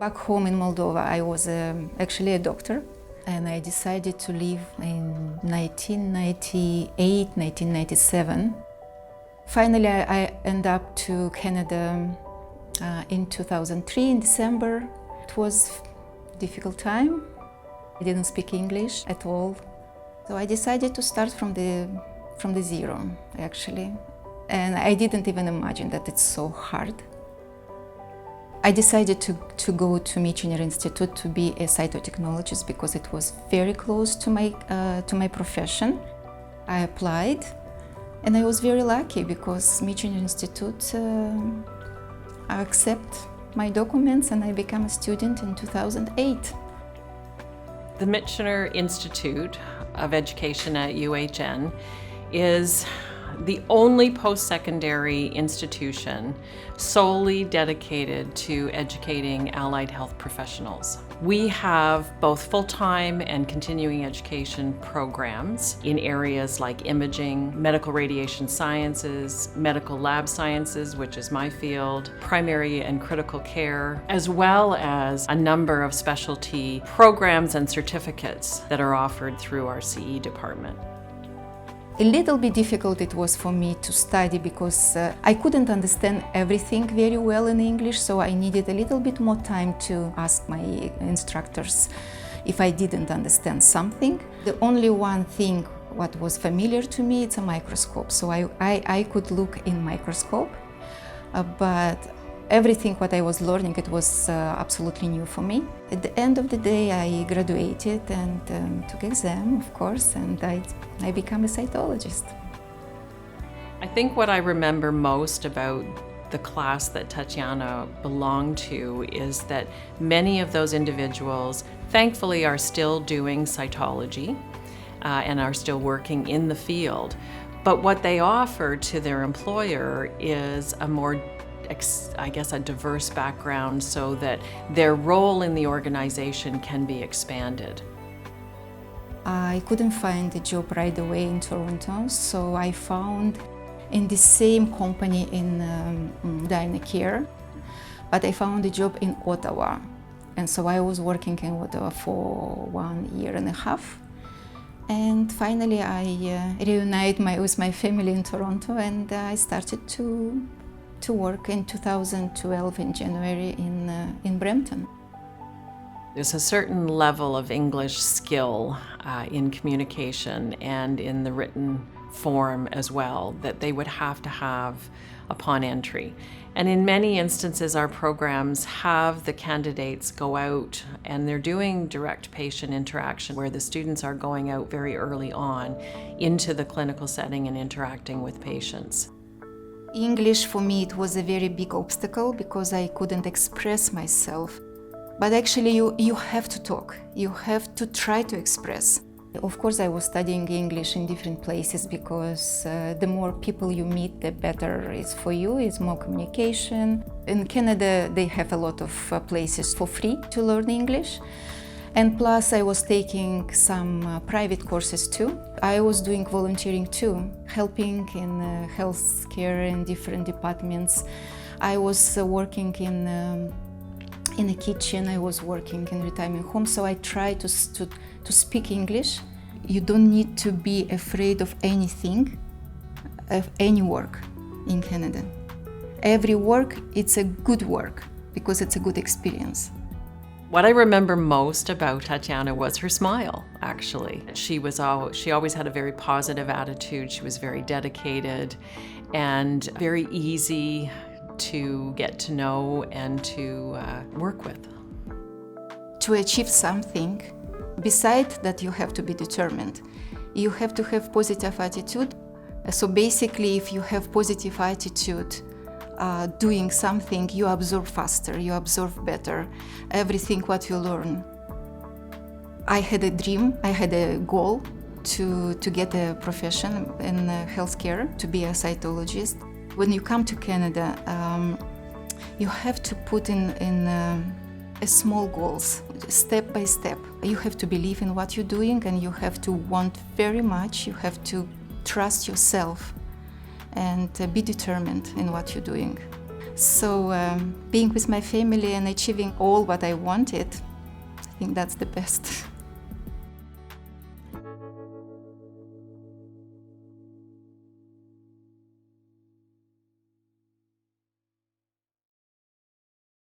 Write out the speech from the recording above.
Back home in Moldova, I was actually a doctor, and I decided to leave in 1998, 1997. Finally, I ended up to Canada in 2003, in December. It was a difficult time. I didn't speak English at all. So I decided to start from the zero, actually. And I didn't even imagine that it's so hard. I decided to go to Michener Institute to be a cytotechnologist because it was very close to my profession. I applied, and I was very lucky because Michener Institute accept my documents, and I became a student in 2008. The Michener Institute of Education at UHN is the only post-secondary institution solely dedicated to educating allied health professionals. We have both full-time and continuing education programs in areas like imaging, medical radiation sciences, medical lab sciences, which is my field, primary and critical care, as well as a number of specialty programs and certificates that are offered through our CE department. A little bit difficult it was for me to study because I couldn't understand everything very well in English, so I needed a little bit more time to ask my instructors if I didn't understand something. The only one thing what was familiar to me, it's a microscope, so I could look in microscope, but everything what I was learning, it was absolutely new for me. At the end of the day, I graduated and took exam, of course, and I became a cytologist. I think what I remember most about the class that Tatiana belonged to is that many of those individuals, thankfully, are still doing cytology and are still working in the field. But what they offer to their employer is a more a diverse background so that their role in the organization can be expanded. I couldn't find a job right away in Toronto, so I found in the same company in Dynacare, but I found a job in Ottawa. And so I was working in Ottawa for 1.5 years. And finally I reunited with my family in Toronto, and I started to work in 2012 in January in Brampton. There's a certain level of English skill in communication and in the written form as well that they would have to have upon entry. And in many instances, our programs have the candidates go out and they're doing direct patient interaction where the students are going out very early on into the clinical setting and interacting with patients. English for me, it was a very big obstacle because I couldn't express myself. But actually you have to talk, you have to try to express. Of course I was studying English in different places because the more people you meet, the better it's for you, it's more communication. In Canada they have a lot of places for free to learn English. And plus I was taking some private courses too. I was doing volunteering too, helping in healthcare in different departments. I was working in a kitchen, I was working in retirement home, so I tried to speak English. You don't need to be afraid of anything, of any work in Canada. Every work, it's a good work because it's a good experience. What I remember most about Tatiana was her smile, actually. She always had a very positive attitude. She was very dedicated and very easy to get to know and to work with. To achieve something, besides that you have to be determined, you have to have positive attitude. So basically, if you have positive attitude, doing something, you absorb faster, you absorb better everything what you learn. I had a dream, I had a goal to get a profession in healthcare, to be a cytologist. When you come to Canada, you have to put in small goals, step by step. You have to believe in what you're doing, and you have to want very much, you have to trust yourself and be determined in what you're doing. So being with my family and achieving all what I wanted, I think that's the best.